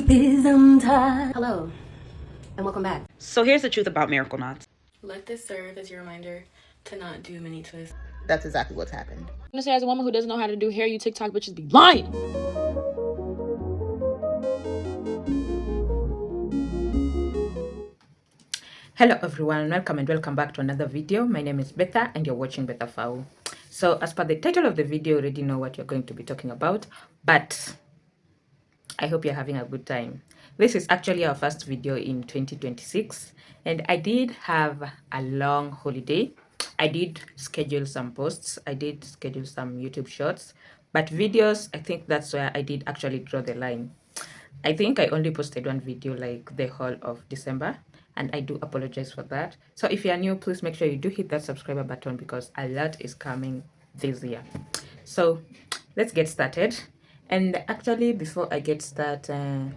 Truth is untied. Hello, and welcome back. So here's the truth about miracle knots. Let this serve as your reminder to not do mini twists. That's exactly what's happened. I'm gonna say, as a woman who doesn't know how to do hair, you TikTok bitches be lying. Hello everyone, welcome and welcome back to another video. My name is Betha and you're watching Betha Fau. So as per the title of the video, you already know what you're going to be talking about, but I hope you're having a good time. This is actually our first video in 2026 and I did have a long holiday. I did schedule some posts, I did schedule some YouTube shorts, but videos, I think that's where I did actually draw the line. I think I only posted one video like the whole of December, and I do apologize for that. So if you are new, please make sure you do hit that subscriber button because a lot is coming this year. So let's get started. And actually, before I get started,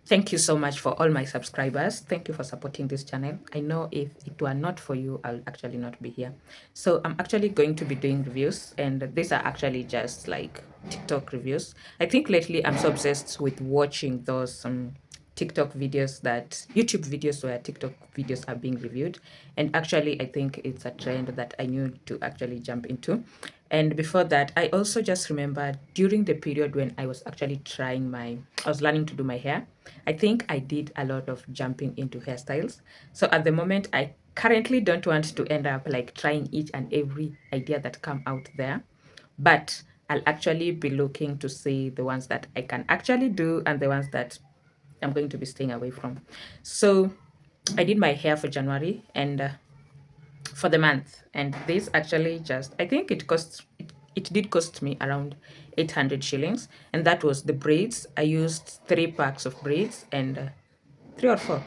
thank you so much for all my subscribers. Thank you for supporting this channel. I know if it were not for you, I'll actually not be here. So I'm actually going to be doing reviews, and these are actually just like TikTok reviews. I think lately I'm so obsessed with watching those TikTok videos, that YouTube videos where TikTok videos are being reviewed. And actually, I think it's a trend that I need to actually jump into. And before that, I also just remember during the period when I was actually I was learning to do my hair. I think I did a lot of jumping into hairstyles. So at the moment, I currently don't want to end up like trying each and every idea that come out there. But I'll actually be looking to see the ones that I can actually do and the ones that I'm going to be staying away from. So I did my hair for January and for the month, and this actually just, I think it did cost me around 800 shillings, and that was the braids. I used 3 packs of braids and 3 or 4,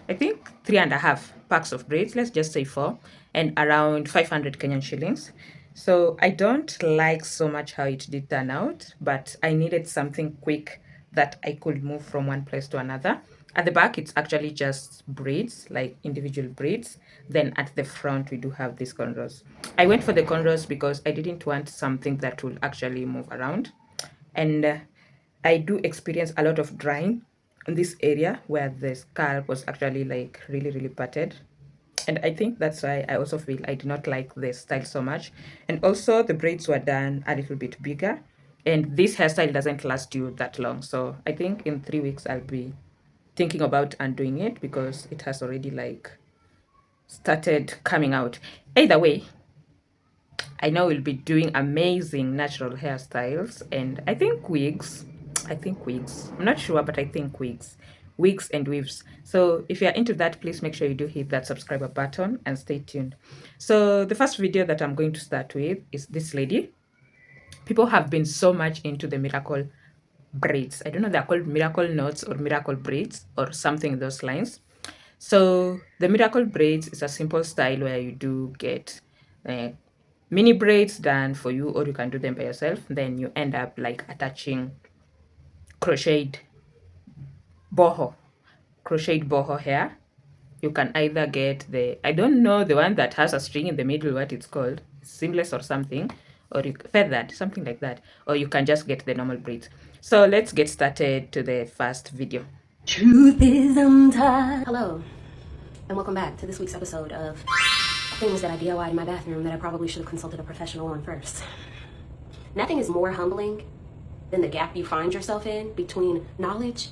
I think 3.5 packs of braids, let's just say 4, and around 500 Kenyan shillings. So I don't like so much how it did turn out, but I needed something quick that I could move from one place to another. At the back, it's actually just braids, like individual braids. Then at the front, we do have these cornrows. I went for the cornrows because I didn't want something that will actually move around. And I do experience a lot of drying in this area where the scalp was actually like really, really parted. And I think that's why I also feel I do not like the style so much. And also the braids were done a little bit bigger. And this hairstyle doesn't last you that long. So I think in 3 weeks, I'll be thinking about undoing it because it has already like started coming out. Either way, I know we'll be doing amazing natural hairstyles and I think wigs. I'm not sure, but I think wigs and weaves. So if you're into that, please make sure you do hit that subscriber button and stay tuned. So the first video that I'm going to start with is this lady. People have been so much into the miracle braids. I don't know, they're called miracle knots or miracle braids or something in those lines. So the miracle braids is a simple style where you do get mini braids done for you, or you can do them by yourself. Then you end up like attaching crocheted boho hair. You can either get I don't know, the one that has a string in the middle, what it's called, seamless or something, or you feathered, something like that, or you can just get the normal braids. So let's get started to the first video. Truth is untied. Hello, and welcome back to this week's episode of things that I DIY'd in my bathroom that I probably should have consulted a professional on first. Nothing is more humbling than the gap you find yourself in between knowledge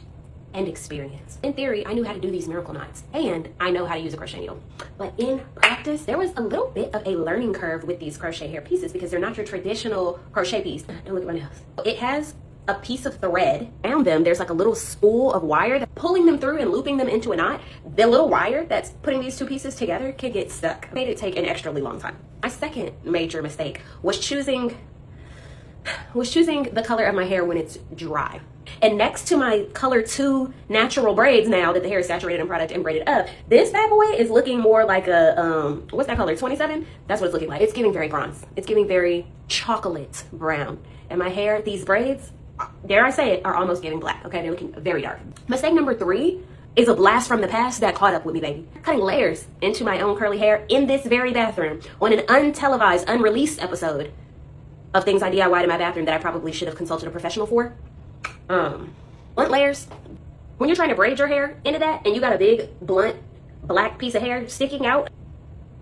and experience. In theory, I knew how to do these miracle knots, and I know how to use a crochet needle. But in practice, there was a little bit of a learning curve with these crochet hair pieces because they're not your traditional crochet piece. Don't look at my nails. It has a piece of thread around them. There's like a little spool of wire that pulling them through and looping them into a knot. The little wire that's putting these 2 pieces together can get stuck. Made it take an extremely long time. My second major mistake was choosing the color of my hair when it's dry. And next to my color 2 natural braids, now that the hair is saturated in product and braided up, this bad boy is looking more like a, what's that color, 27? That's what it's looking like. It's giving very bronze. It's giving very chocolate brown. And my hair, these braids, dare I say it, are almost giving black. Okay, they're looking very dark. Mistake number 3 is a blast from the past that caught up with me, baby. Cutting layers into my own curly hair in this very bathroom on an untelevised, unreleased episode of things I DIY'd in my bathroom that I probably should have consulted a professional for. Blunt layers, when you're trying to braid your hair into that and you got a big blunt black piece of hair sticking out,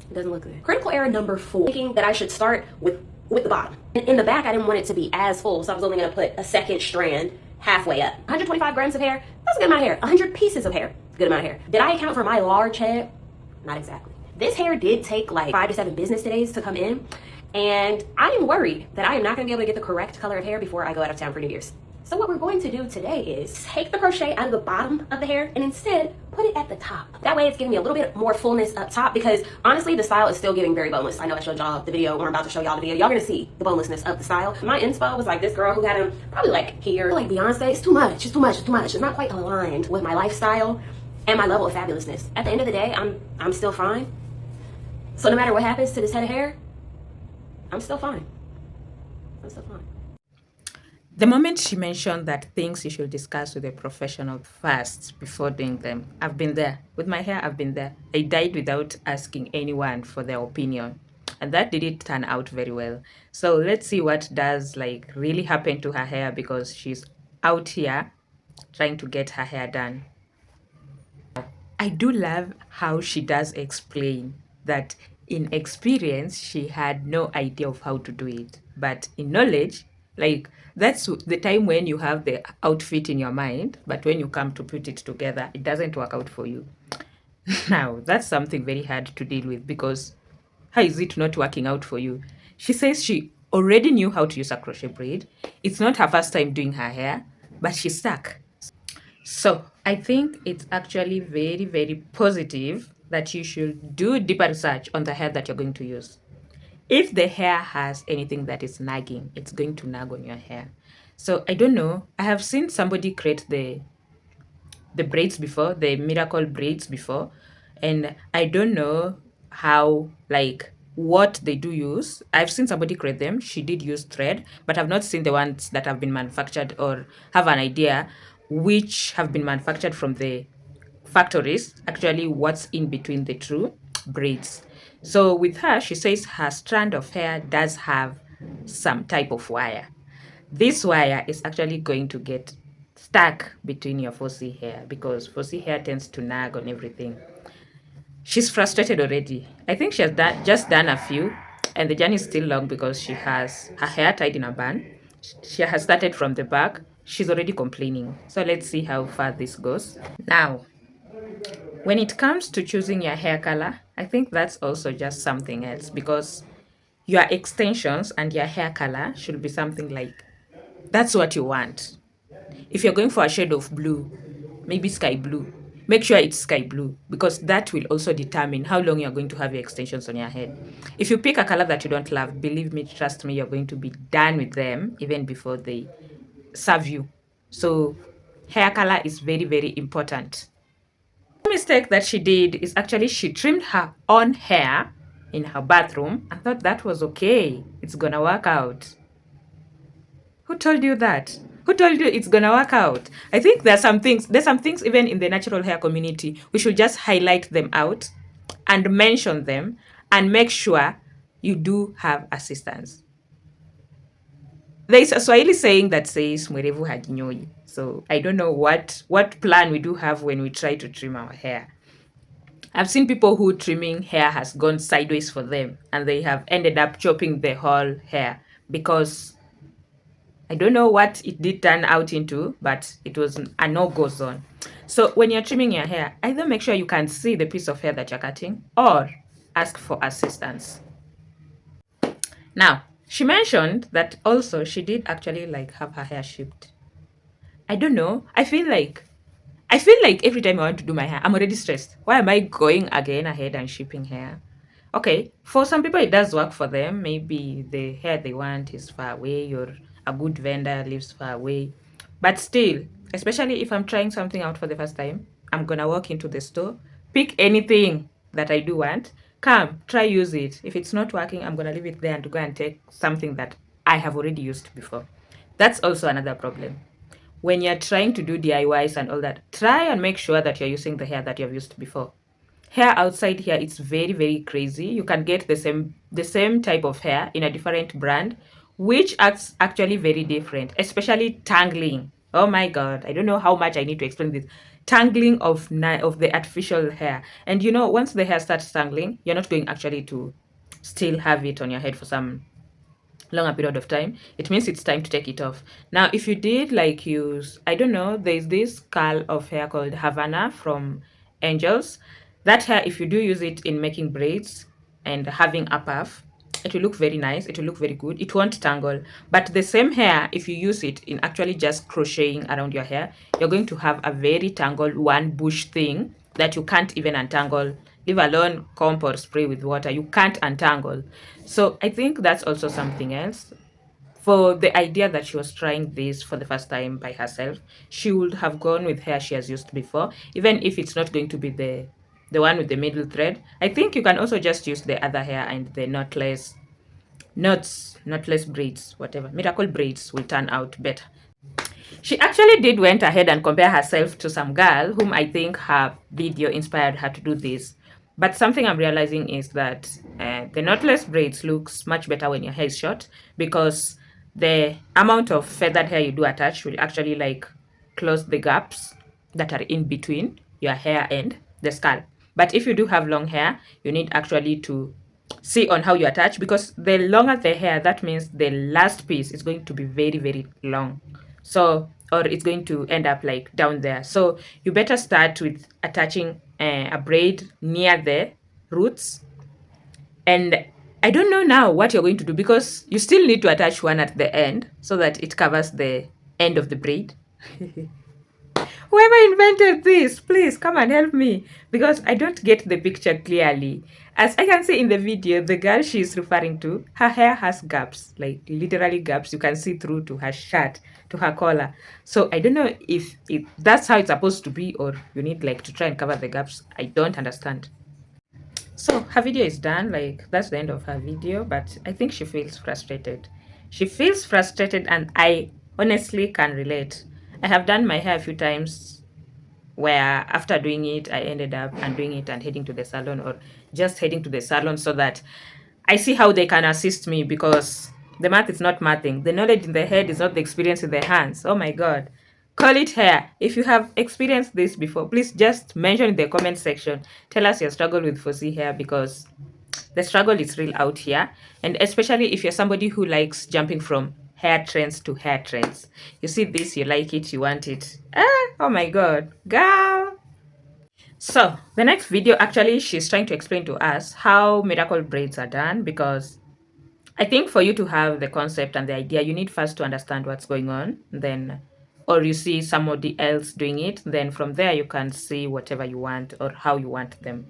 it doesn't look good. Critical error number 4, thinking that I should start with the bottom. In the back, I didn't want it to be as full, so I was only gonna put a second strand halfway up. 125 grams of hair, that's a good amount of hair. 100 pieces of hair, good amount of hair. Did I account for my large head? Not exactly. This hair did take like 5 to 7 business days to come in, and I am worried that I am not gonna be able to get the correct color of hair before I go out of town for New Year's. So what we're going to do today is take the crochet out of the bottom of the hair and instead put it at the top. That way it's giving me a little bit more fullness up top, because honestly the style is still giving very boneless. I know I showed y'all the video, or I'm about to show y'all the video. Y'all gonna see the bonelessness of the style. My inspo was like this girl who had him probably like here, like Beyonce. It's too much, it's too much, it's too much. It's not quite aligned with my lifestyle and my level of fabulousness. At the end of the day, I'm still fine. So no matter what happens to this head of hair, I'm still fine. I'm still fine. The moment she mentioned that things you should discuss with a professional first before doing them, I've been there. With my hair, I've been there. I dyed without asking anyone for their opinion. And that didn't turn out very well. So let's see what does like really happen to her hair, because she's out here trying to get her hair done. I do love how she does explain that in experience, she had no idea of how to do it. But in knowledge, like that's the time when you have the outfit in your mind, but when you come to put it together, it doesn't work out for you. Now, that's something very hard to deal with, because how is it not working out for you? She says she already knew how to use a crochet braid. It's not her first time doing her hair, but she's stuck. So I think it's actually very, very positive that you should do deeper research on the hair that you're going to use. If the hair has anything that is nagging, it's going to nag on your hair. So I don't know. I have seen somebody create the braids before, the miracle braids before, and I don't know how, like, what they do use. I've seen somebody create them. She did use thread, but I've not seen the ones that have been manufactured, or have an idea which have been manufactured from the factories, actually what's in between the two braids. So with her, she says her strand of hair does have some type of wire. This wire is actually going to get stuck between your foresee hair, because foresee hair tends to nag on everything. She's frustrated already. I think she has just done a few, and the journey is still long because she has her hair tied in a bun. She has started from the back. She's already complaining. So let's see how far this goes. Now, when it comes to choosing your hair color, I think that's also just something else, because your extensions and your hair color should be something like, that's what you want. If you're going for a shade of blue, maybe sky blue, make sure it's sky blue, because that will also determine how long you're going to have your extensions on your head. If you pick a color that you don't love, believe me, trust me, you're going to be done with them even before they serve you. So hair color is very, very important. The mistake that she did is actually she trimmed her own hair in her bathroom and thought that was okay. It's gonna work out. Who told you that? Who told you it's gonna work out? I think there's some things even in the natural hair community, we should just highlight them out and mention them and make sure you do have assistance. There is a Swahili saying that says mwerevu hajinyoi. So I don't know what plan we do have when we try to trim our hair. I've seen people who trimming hair has gone sideways for them, and they have ended up chopping the whole hair, because I don't know what it did turn out into, but it was a no-go zone. So when you're trimming your hair, either make sure you can see the piece of hair that you're cutting, or ask for assistance. Now, she mentioned that also she did actually like have her hair shipped. I don't know. I feel like every time I want to do my hair, I'm already stressed. Why am I going again ahead and shipping hair? Okay, for some people it does work for them. Maybe the hair they want is far away, or a good vendor lives far away. But still, especially if I'm trying something out for the first time, I'm gonna walk into the store, pick anything that I do want, come, try use it. If it's not working, I'm gonna leave it there and to go and take something that I have already used before. That's also another problem. When you're trying to do DIYs and all that, try and make sure that you're using the hair that you've used before. Hair outside here, it's very, very crazy. You can get the same type of hair in a different brand, which acts actually very different, especially tangling. Oh my god, I don't know how much I need to explain this. Tangling of the artificial hair. And you know, once the hair starts tangling, you're not going actually to still have it on your head for some longer period of time. It means it's time to take it off. Now, if you did like use, I don't know, there's this curl of hair called Havana from Angels. That hair, if you do use it in making braids and having a puff, it will look very nice. It will look very good. It won't tangle. But the same hair, if you use it in actually just crocheting around your hair, you're going to have a very tangled one bush thing that you can't even untangle, leave alone comb or spray with water. You can't untangle. So I think that's also something else. For the idea that she was trying this for the first time by herself, she would have gone with hair she has used before, even if it's not going to be the one with the middle thread. I think you can also just use the other hair and the knotless braids, whatever. Miracle braids will turn out better. She actually did went ahead and compare herself to some girl whom I think her video inspired her to do this. But something I'm realizing is that the knotless braids looks much better when your hair is short, because the amount of feathered hair you do attach will actually like close the gaps that are in between your hair and the scalp. But if you do have long hair, you need actually to see on how you attach, because the longer the hair, that means the last piece is going to be very, very long. So, or it's going to end up like down there. So you better start with attaching a braid near the roots. And I don't know now what you're going to do, because you still need to attach one at the end so that it covers the end of the braid. Whoever invented this, please come and help me, because I don't get the picture clearly. As I can see in the video, the girl she's referring to, her hair has gaps, like literally gaps. You can see through to her shirt, to her collar. So I don't know if that's how it's supposed to be, or you need like to try and cover the gaps. I don't understand. So her video is done, like that's the end of her video, but I think she feels frustrated. She feels frustrated, and I honestly can relate. I have done my hair a few times where after doing it, I ended up undoing it and heading to the salon, or just heading to the salon so that I see how they can assist me, because the math is not mathing. The knowledge in the head is not the experience in the hands. Oh my God. Call it hair. If you have experienced this before, please just mention in the comment section. Tell us your struggle with fuzzy hair, because the struggle is real out here. And especially if you're somebody who likes jumping from hair trends to hair trends. You see this, you like it, you want it. Oh my God, girl. So the next video, actually, she's trying to explain to us how miracle braids are done, because I think for you to have the concept and the idea, you need first to understand what's going on, then, or you see somebody else doing it, then from there you can see whatever you want or how you want them.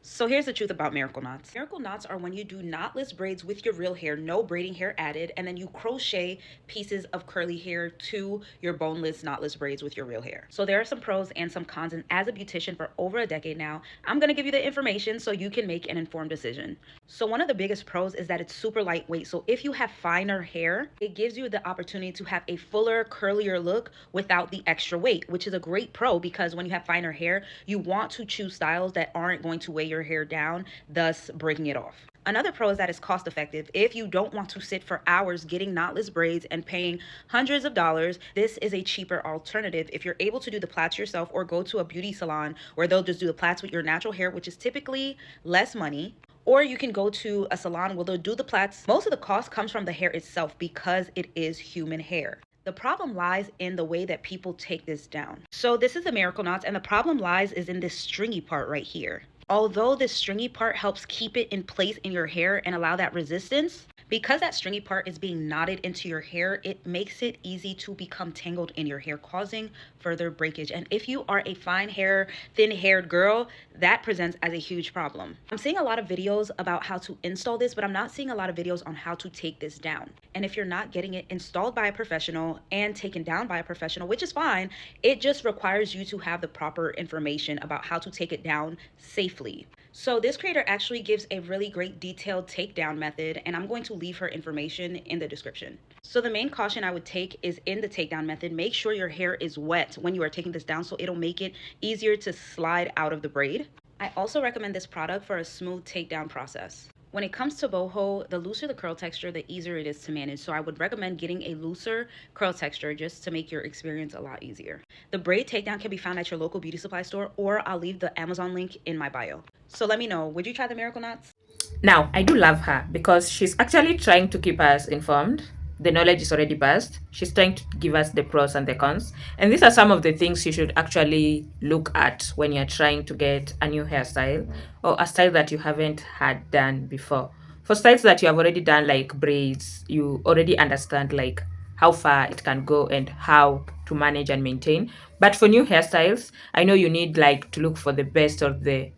So here's the truth about miracle knots. Miracle knots are when you do knotless braids with your real hair, no braiding hair added, and then you crochet pieces of curly hair to your boneless, knotless braids with your real hair. So there are some pros and some cons, and as a beautician for over a decade now, I'm gonna give you the information so you can make an informed decision. So one of the biggest pros is that it's super lightweight. So if you have finer hair, it gives you the opportunity to have a fuller, curlier look without the extra weight, which is a great pro, because when you have finer hair, you want to choose styles that aren't going to weigh your hair down, thus breaking it off. Another pro is that it's cost effective. If you don't want to sit for hours getting knotless braids and paying hundreds of dollars, this is a cheaper alternative. If you're able to do the plaits yourself, or go to a beauty salon where they'll just do the plaits with your natural hair, which is typically less money, or you can go to a salon where they'll do the plaits. Most of the cost comes from the hair itself, because it is human hair. The problem lies in the way that people take this down. So this is the miracle knots, and the problem lies is in this stringy part right here. Although this stringy part helps keep it in place in your hair and allow that resistance, because that stringy part is being knotted into your hair, it makes it easy to become tangled in your hair, causing further breakage. And if you are a fine hair, thin haired girl, that presents as a huge problem. I'm seeing a lot of videos about how to install this, but I'm not seeing a lot of videos on how to take this down. And if you're not getting it installed by a professional and taken down by a professional, which is fine, it just requires you to have the proper information about how to take it down safely. So this creator actually gives a really great detailed takedown method, and I'm going to leave her information in the description. So the main caution I would take is in the takedown method, make sure your hair is wet when you are taking this down, so it'll make it easier to slide out of the braid. I also recommend this product for a smooth takedown process. When it comes to boho, the looser the curl texture, the easier it is to manage. So I would recommend getting a looser curl texture just to make your experience a lot easier. The braid takedown can be found at your local beauty supply store, or I'll leave the Amazon link in my bio. So let me know, would you try the Miracle Knots? Now, I do love her because she's actually trying to keep us informed. The knowledge is already passed. She's trying to give us the pros and the cons. And these are some of the things you should actually look at when you're trying to get a new hairstyle or a style that you haven't had done before. For styles that you have already done, like braids, you already understand like how far it can go and how to manage and maintain. But for new hairstyles, I know you need like to look for the best or the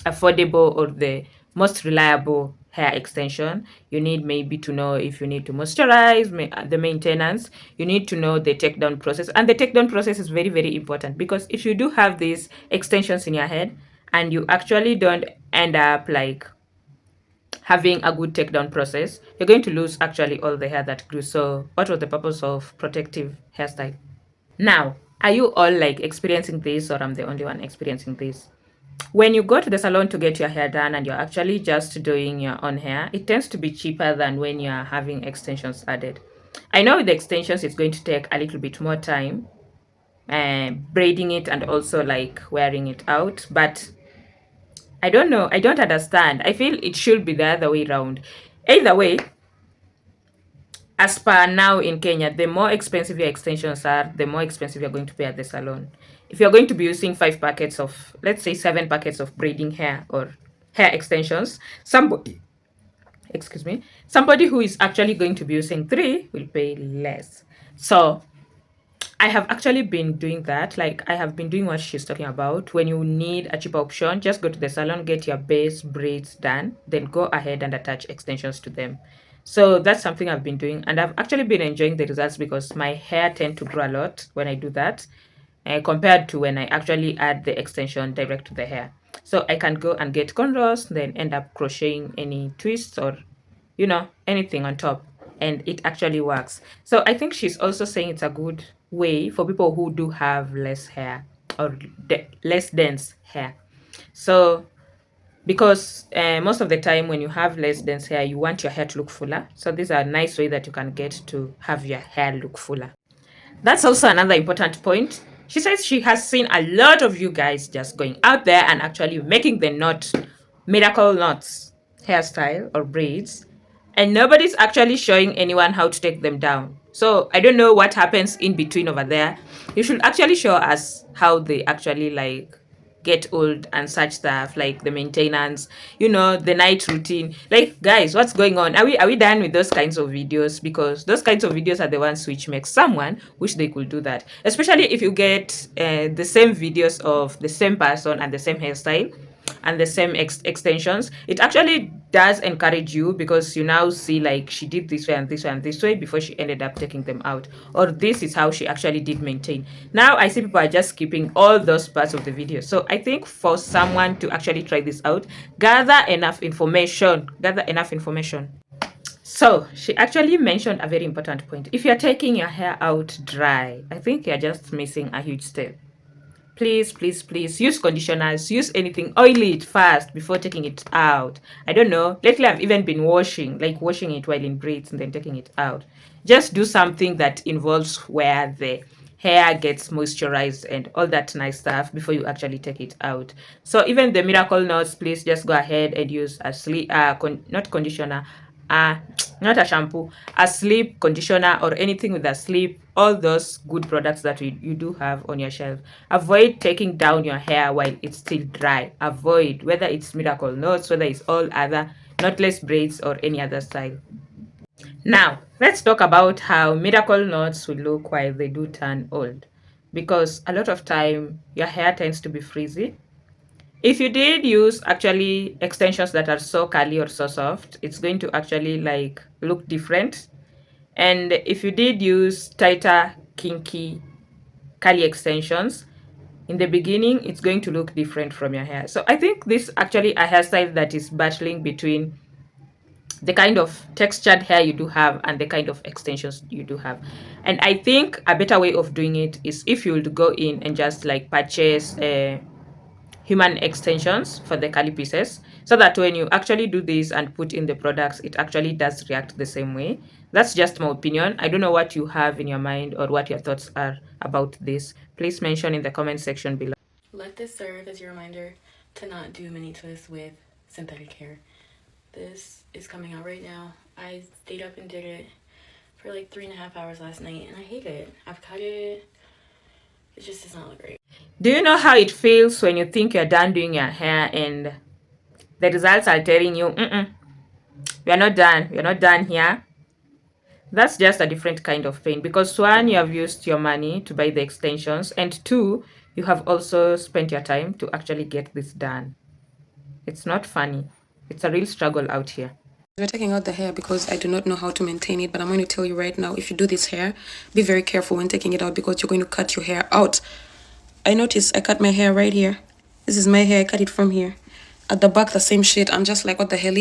affordable or the most reliable hair extension. You need maybe to know if you need to moisturize, the maintenance. You need to know the takedown process, and the takedown process is very, very important, because if you do have these extensions in your head and you actually don't end up like having a good takedown process, you're going to lose actually all the hair that grew. So what was the purpose of protective hairstyle? Now, are you all like experiencing this, or I'm the only one experiencing this? When you go to the salon to get your hair done and you're actually just doing your own hair, it tends to be cheaper than when you're having extensions added. I know with the extensions, it's going to take a little bit more time, braiding it and also like wearing it out. But I don't know. I don't understand. I feel it should be the other way around. Either way, as per now in Kenya, the more expensive your extensions are, the more expensive you're going to pay at the salon. If you're going to be using 5 packets of, let's say 7 packets of braiding hair or hair extensions, somebody who is actually going to be using 3 will pay less. So I have actually been doing that. Like, I have been doing what she's talking about. When you need a cheaper option, just go to the salon, get your base braids done, then go ahead and attach extensions to them. So that's something I've been doing, and I've actually been enjoying the results because my hair tend to grow a lot when I do that, compared to when I actually add the extension direct to the hair. So I can go and get cornrows, then end up crocheting any twists or, anything on top, and it actually works. So I think she's also saying it's a good way for people who do have less hair or less dense hair. So because most of the time when you have less dense hair, you want your hair to look fuller. So these are a nice way that you can get to have your hair look fuller. That's also another important point. She says she has seen a lot of you guys just going out there and actually making the miracle knots hairstyle or braids, and nobody's actually showing anyone how to take them down. So I don't know what happens in between over there. You should actually show us how they actually like get old and such stuff, like the maintenance, the night routine. Like, guys, what's going on? Are we done with those kinds of videos? Because those kinds of videos are the ones which make someone wish they could do that, especially if you get the same videos of the same person and the same hairstyle and the same extensions. It actually does encourage you, because you now see like she did this way and this way and this way before she ended up taking them out, or this is how she actually did maintain. Now I see people are just skipping all those parts of the video. So I think for someone to actually try this out, gather enough information. So she actually mentioned a very important point. If you're taking your hair out dry, I think you're just missing a huge step. Please use conditioners, use anything, oil it first before taking it out. I don't know, lately I've even been washing it while in braids and then taking it out. Just do something that involves where the hair gets moisturized and all that nice stuff before you actually take it out. So even the miracle knots, please just go ahead and use a sleep not conditioner, not a shampoo, a sleep conditioner or anything with a sleep, all those good products that you do have on your shelf. Avoid taking down your hair while it's still dry. Avoid, whether it's miracle knots, whether it's all other knotless braids or any other style. Now, let's talk about how miracle knots will look while they do turn old, because a lot of time your hair tends to be frizzy. If you did use actually extensions that are so curly or so soft, it's going to actually like look different. And if you did use tighter, kinky, curly extensions, in the beginning, it's going to look different from your hair. So I think this actually a hairstyle that is battling between the kind of textured hair you do have and the kind of extensions you do have. And I think a better way of doing it is if you would go in and just like purchase human extensions for the curly pieces, so that when you actually do this and put in the products, it actually does react the same way. That's just my opinion. I don't know what you have in your mind or what your thoughts are about this. Please mention in the comment section below. Let this serve as your reminder to not do mini twists with synthetic hair. This is coming out right now. I stayed up and did it for like 3.5 hours last night, and I hate it. I've cut it. It just does not look great. Do you know how it feels when you think you're done doing your hair and the results are telling you, we're not done, we're not done here? That's just a different kind of pain, because one, you have used your money to buy the extensions, and two, you have also spent your time to actually get this done. It's not funny. It's a real struggle out here. We're taking out the hair because I do not know how to maintain it, but I'm going to tell you right now, if you do this hair, be very careful when taking it out because you're going to cut your hair out. I noticed I cut my hair right here. This is my hair. I cut it from here. At the back, the same shit. I'm just like, what the hell?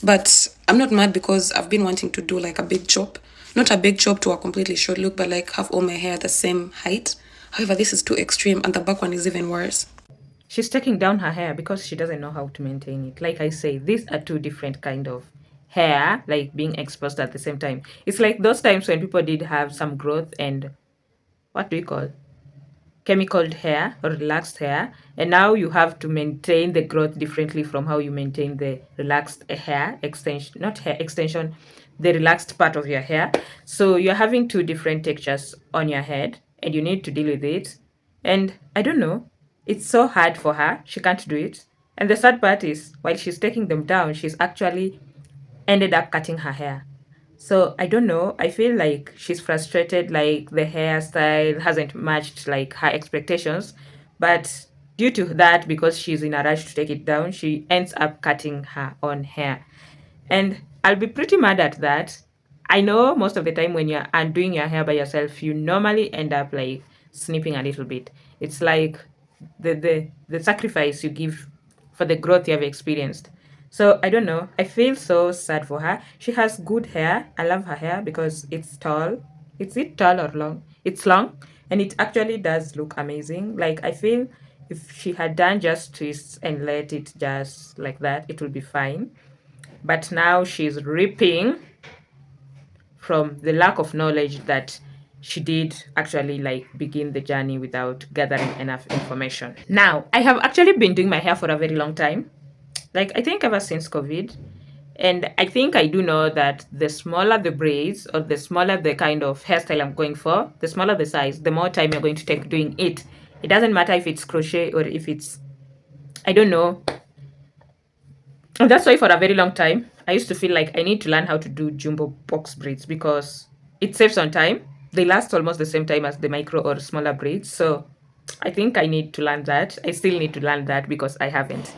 But I'm not mad because I've been wanting to do like a big chop. Not a big chop to a completely short look, but like have all my hair the same height. However, this is too extreme and the back one is even worse. She's taking down her hair because she doesn't know how to maintain it. Like I say, these are two different kind of hair, like being exposed at the same time. It's like those times when people did have some growth and what do you call chemical hair or relaxed hair, and now you have to maintain the growth differently from how you maintain the relaxed hair extension, not hair extension, the relaxed part of your hair. So you're having two different textures on your head and you need to deal with it. And I don't know, it's so hard for her. She can't do it. And the sad part is, while she's taking them down, she's actually ended up cutting her hair. So I don't know. I feel like she's frustrated, like the hairstyle hasn't matched like her expectations. But due to that, because she's in a rush to take it down, she ends up cutting her own hair. And I'll be pretty mad at that. I know most of the time when you're undoing your hair by yourself, you normally end up like snipping a little bit. It's like the sacrifice you give for the growth you have experienced. So I don't know. I feel so sad for her. She has good hair. I love her hair because it's tall. Is it tall or long? It's long and it actually does look amazing. Like I feel if she had done just twists and let it just like that, it would be fine. But now she's reaping from the lack of knowledge that she did actually like begin the journey without gathering enough information. Now, I have actually been doing my hair for a very long time. Like I think ever since COVID. And I think I do know that the smaller the braids or the smaller the kind of hairstyle I'm going for, the smaller the size, the more time you're going to take doing it. It doesn't matter if it's crochet or if it's, I don't know. And that's why for a very long time, I used to feel like I need to learn how to do jumbo box braids because it saves on time. They last almost the same time as the micro or smaller braids. So I think I need to learn that. I still need to learn that because I haven't.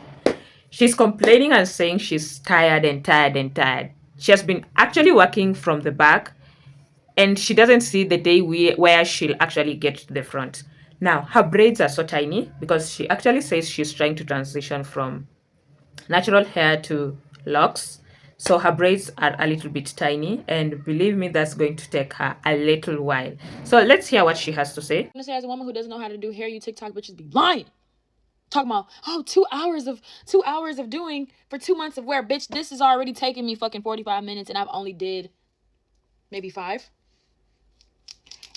She's complaining and saying she's tired and tired and tired. She has been actually working from the back and she doesn't see the day where she'll actually get to the front. Now, her braids are so tiny because she actually says she's trying to transition from natural hair to locks. So her braids are a little bit tiny and believe me, that's going to take her a little while. So let's hear what she has to say. I'm gonna say, as a woman who doesn't know how to do hair, you TikTok bitches be lying. Talking about, oh, 2 hours of doing for 2 months of wear. Bitch, this is already taking me fucking 45 minutes and I've only did maybe 5.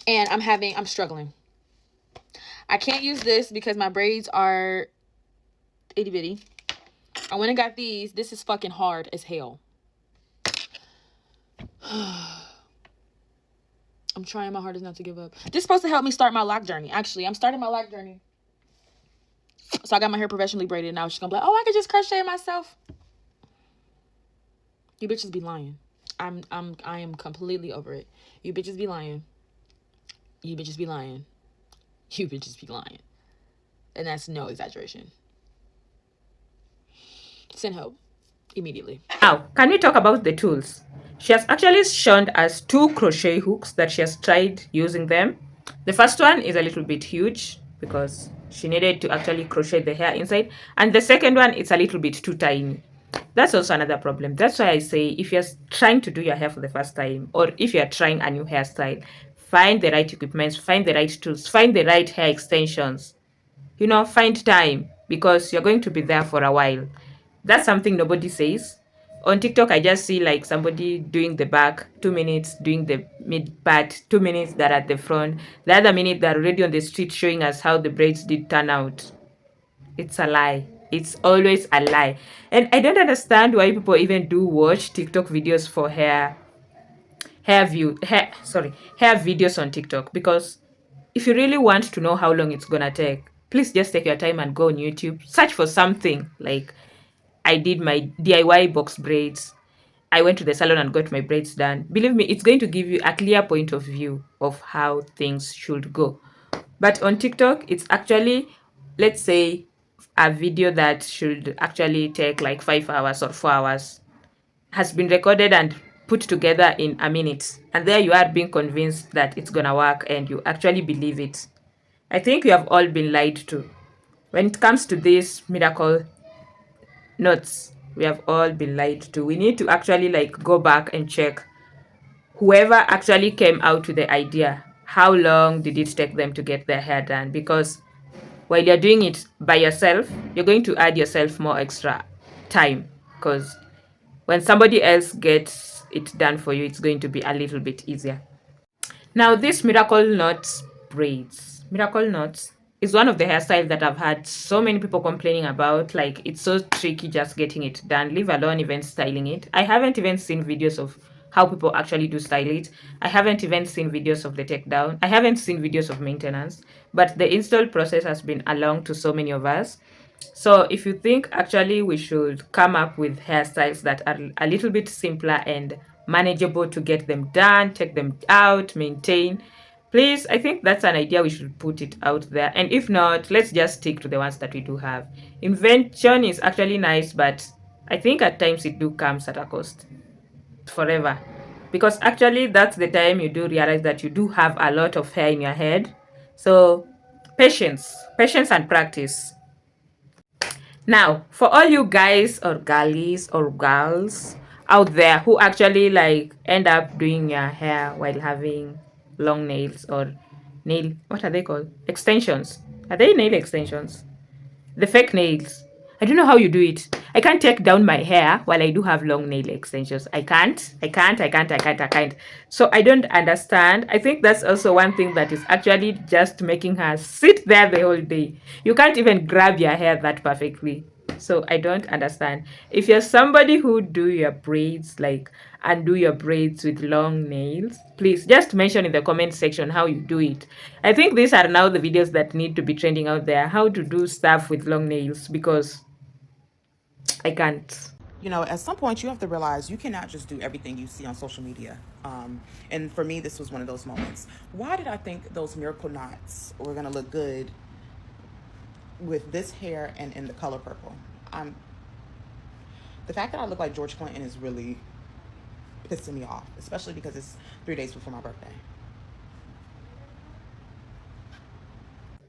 And I'm struggling. I can't use this because my braids are itty bitty. I went and got these. This is fucking hard as hell. I'm trying my hardest not to give up. This is supposed to help me start my lock journey. Actually, I'm starting my lock journey. So I got my hair professionally braided and I was just gonna be like, oh, I could just crochet it myself. You bitches be lying. I am completely over it. You bitches be lying. You bitches be lying. You bitches be lying. And that's no exaggeration. Send help immediately. Now, can we talk about the tools? She has actually shown us 2 crochet hooks that she has tried using them. The first one is a little bit huge because she needed to actually crochet the hair inside. And the second one is a little bit too tiny. That's also another problem. That's why I say if you're trying to do your hair for the first time or if you're trying a new hairstyle, find the right equipment, find the right tools, find the right hair extensions. Find time. because you're going to be there for a while. That's something nobody says. On TikTok, I just see like somebody doing the back, 2 minutes, doing the mid part, 2 minutes that are at the front. The other minute they're already on the street showing us how the braids did turn out. It's a lie. It's always a lie. And I don't understand why people even do watch TikTok videos for hair videos on TikTok, because if you really want to know how long it's gonna take, please just take your time and go on YouTube, search for something. Like, I did my DIY box braids. I went to the salon and got my braids done. Believe me, it's going to give you a clear point of view of how things should go. But on TikTok, it's actually, let's say, a video that should actually take like 5 hours or 4 hours has been recorded and put together in a minute. And there you are being convinced that it's gonna work and you actually believe it. I think we have all been lied to. When it comes to this miracle knots, we have all been lied to. We need to actually like go back and check whoever actually came out with the idea. How long did it take them to get their hair done? Because while you're doing it by yourself, you're going to add yourself more extra time, because when somebody else gets it done for you, it's going to be a little bit easier. Now, this miracle knots braids. Miracle knots is one of the hairstyles that I've had so many people complaining about. Like, it's so tricky just getting it done, leave alone even styling it. I haven't even seen videos of how people actually do style it. I haven't even seen videos of the takedown. I haven't seen videos of maintenance. But the install process has been along to so many of us. So if you think actually we should come up with hairstyles that are a little bit simpler and manageable to get them done, take them out, maintain, please, I think that's an idea. We should put it out there. And if not, let's just stick to the ones that we do have. Invention is actually nice, but I think at times it do comes at a cost. Forever. Because actually that's the time you do realize that you do have a lot of hair in your head. So patience and practice. Now, for all you guys or girlies or girls out there who actually like end up doing your hair while having long nails or what are they called? Extensions. Are they nail extensions? The fake nails. I don't know how you do it. I can't take down my hair while I do have long nail extensions. I can't. So I don't understand. I think that's also one thing that is actually just making her sit there the whole day. You can't even grab your hair that perfectly. So I don't understand. If you're somebody who do your braids like undo your braids with long nails, please just mention in the comment section how you do it. I think these are now the videos that need to be trending out there, how to do stuff with long nails, because I can't. You know, at some point you have to realize you cannot just do everything you see on social media. And for me, this was one of those moments. Why did I think those miracle knots were going to look good with this hair and in the color purple? The fact that I look like George Clinton is really pissing me off, especially because it's 3 days before my birthday.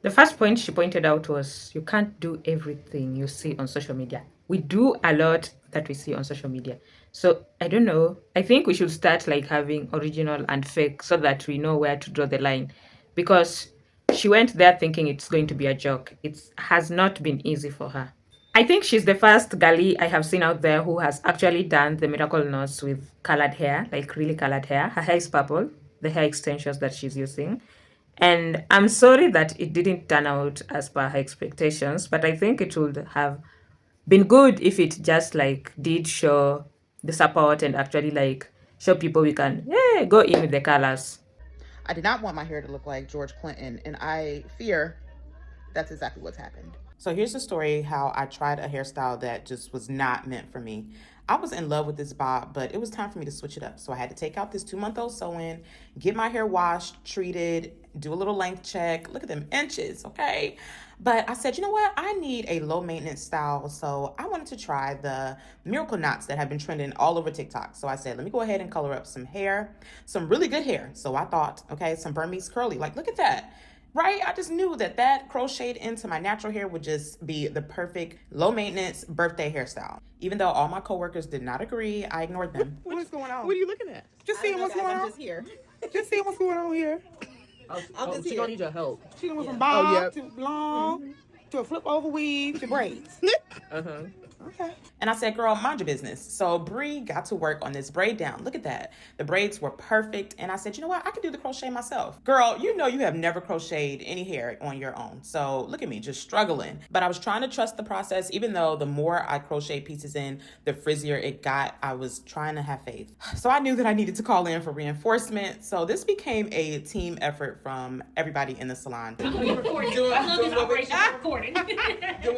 The first point she pointed out was you can't do everything you see on social media. We do a lot that we see on social media. So I don't know. I think we should start like having original and fake so that we know where to draw the line. Because she went there thinking it's going to be a joke. It has not been easy for her. I think she's the first girlie I have seen out there who has actually done the miracle knots with colored hair, like really colored hair. Her hair is purple, the hair extensions that she's using. And I'm sorry that it didn't turn out as per her expectations, but I think it would have been good if it just like did show the support and actually like show people we can go in with the colors. I did not want my hair to look like George Clinton, and I fear that's exactly what's happened. So here's the story how I tried a hairstyle that just was not meant for me. I was in love with this bob, but it was time for me to switch it up. So I had to take out this 2-month-old sew-in, get my hair washed, treated, do a little length check. Look at them inches, okay? But I said, you know what? I need a low maintenance style. So I wanted to try the miracle knots that have been trending all over TikTok. So I said, let me go ahead and color up some hair, some really good hair. So I thought, okay, some Burmese curly, like look at that. Right? I just knew that crocheted into my natural hair would just be the perfect low maintenance birthday hairstyle. Even though all my coworkers did not agree, I ignored them. What's going on? What are you looking at? Just seeing what's going on. I'm just here. Just seeing what's going on here. I'm just she here. gonna need your help. She went from bob to long to a flip over weave to braids. Okay. And I said, girl, mind your business. So Bree got to work on this braid down. Look at that. The braids were perfect. And I said, you know what? I can do the crochet myself. Girl, you know you have never crocheted any hair on your own. So look at me, just struggling. But I was trying to trust the process, even though the more I crochet pieces in, the frizzier it got. I was trying to have faith. So I knew that I needed to call in for reinforcement. So this became a team effort from everybody in the salon. Doing what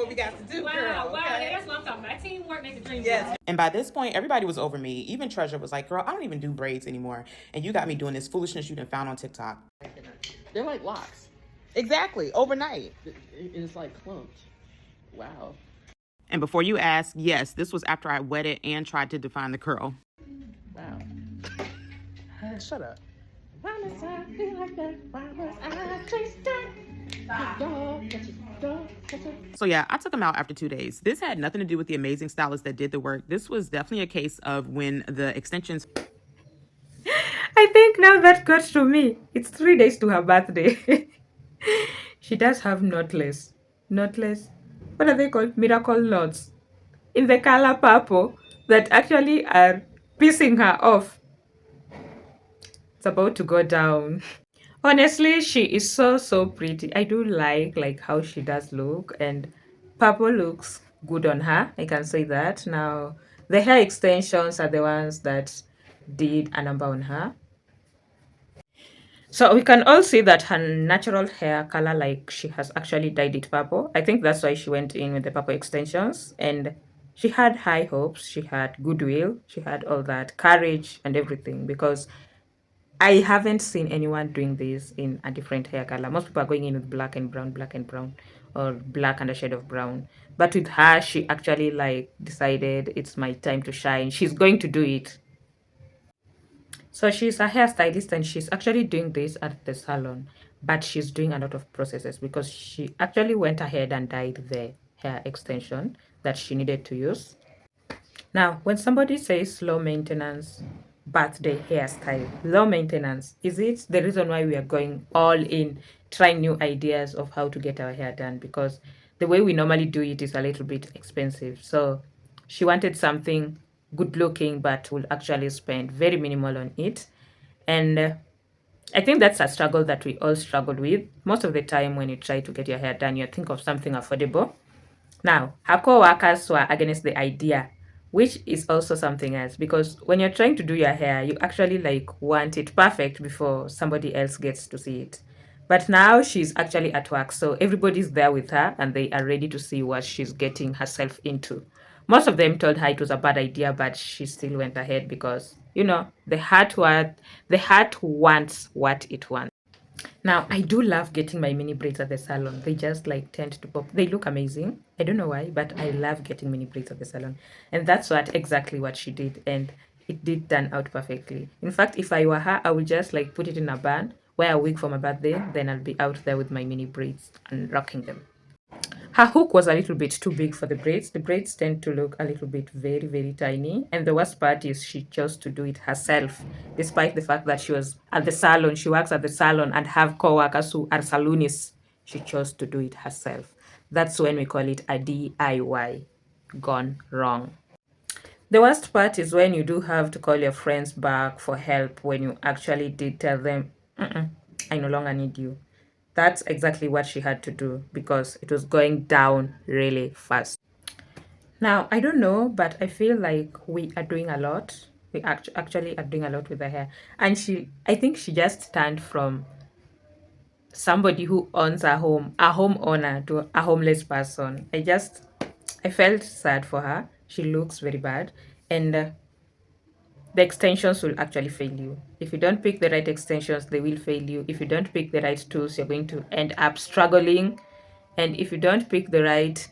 we got to do, girl. Wow, that's what I'm talking about. Teamwork makes the dream work. Yes. And by this point, everybody was over me. Even Treasure was like, girl, I don't even do braids anymore. And you got me doing this foolishness you done found on TikTok. They're like locks. Exactly. Overnight. It's like clumps. Wow. And before you ask, yes, this was after I wetted and tried to define the curl. Wow. Shut up. Why must I be like that? Why must I chase that? So yeah, I took them out after 2 days. This had nothing to do with the amazing stylist that did the work. This was definitely a case of when the extensions... I think now that got to me. It's 3 days to her birthday. She does have knotless. Knotless. What are they called? Miracle knots. In the color purple that actually are pissing her off. It's about to go down. Honestly, she is so pretty. I do like how she does look, and purple looks good on her. I can say that. Now, the hair extensions are the ones that did a number on her. So we can all see that her natural hair color, like she has actually dyed it purple. I think that's why she went in with the purple extensions, and she had high hopes, she had goodwill, she had all that courage and everything, because I haven't seen anyone doing this in a different hair color. Most people are going in with black and brown, or black and a shade of brown. But with her, she actually like decided it's my time to shine. She's going to do it. So she's a hairstylist and she's actually doing this at the salon. But she's doing a lot of processes because she actually went ahead and dyed the hair extension that she needed to use. Now, when somebody says low maintenance birthday hairstyle, low maintenance, is it the reason why we are going all in, trying new ideas of how to get our hair done? Because the way we normally do it is a little bit expensive. So she wanted something good looking, but will actually spend very minimal on it. And I think that's a struggle that we all struggle with. Most of the time when you try to get your hair done, you think of something affordable. Now, her co-workers were against the idea, which is also something else, because when you're trying to do your hair, you actually like want it perfect before somebody else gets to see it. But now she's actually at work, so everybody's there with her and they are ready to see what she's getting herself into. Most of them told her it was a bad idea, but she still went ahead because, you know, the heart wants what it wants. Now, I do love getting my mini braids at the salon. They just like tend to pop. They look amazing. I don't know why, but I love getting mini braids at the salon. And that's exactly what she did. And it did turn out perfectly. In fact, if I were her, I would just like put it in a bun, wear a wig for my birthday, then I'll be out there with my mini braids and rocking them. Her hook was a little bit too big for the braids. The braids tend to look a little bit very tiny. And the worst part is she chose to do it herself, despite the fact that she was at the salon. She works at the salon and have co-workers who are saloonists. She chose to do it herself. That's when we call it a DIY. Gone wrong. The worst part is when you do have to call your friends back for help when you actually did tell them, I no longer need you. That's exactly what she had to do because it was going down really fast. Now, I don't know, but I feel like we are doing a lot. We actually are doing a lot with the hair. And I think she just turned from somebody who owns a homeowner, to a homeless person. I felt sad for her. She looks very bad. And the extensions will actually fail you. If you don't pick the right extensions, they will fail you. If you don't pick the right tools, you're going to end up struggling. And if you don't pick the right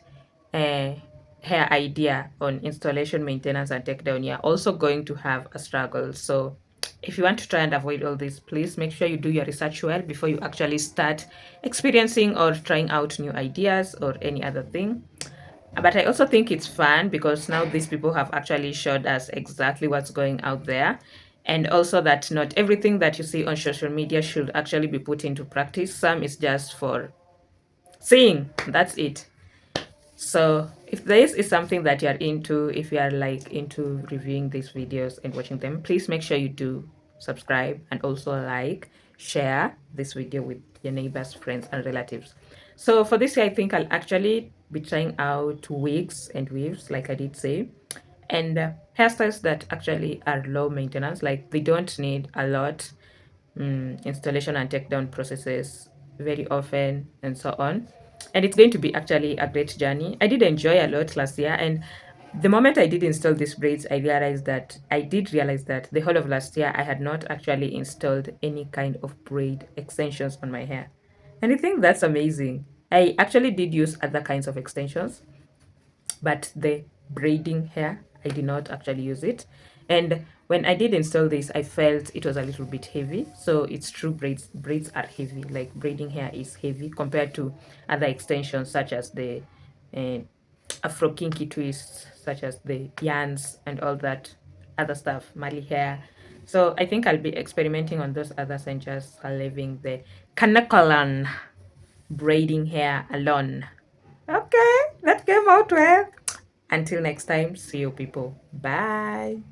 hair idea on installation, maintenance, and takedown, you're also going to have a struggle. So if you want to try and avoid all this, please make sure you do your research well before you actually start experiencing or trying out new ideas or any other thing. But I also think it's fun because now these people have actually showed us exactly what's going out there. And also that not everything that you see on social media should actually be put into practice. Some is just for seeing. That's it. So if this is something that you are into, if you are like into reviewing these videos and watching them, please make sure you do subscribe and also like, share this video with your neighbors, friends, and relatives. So for this year, I think I'll actually be trying out wigs and weaves, like I did say, and hairstyles that actually are low maintenance, like they don't need a lot installation and takedown processes very often and so on. And it's going to be actually a great journey. I did enjoy a lot last year, and the moment I did install these braids, I did realize that the whole of last year I had not actually installed any kind of braid extensions on my hair. And I think that's amazing. I actually did use other kinds of extensions, but the braiding hair, I did not actually use it. And when I did install this, I felt it was a little bit heavy. So it's true, braids are heavy. Like braiding hair is heavy compared to other extensions such as the uh, afro kinky twists, such as the yarns and all that other stuff, Mali hair. So I think I'll be experimenting on those others and just leaving the Kanakalan braiding hair alone. Okay, that came out well. Until next time, see you people. Bye.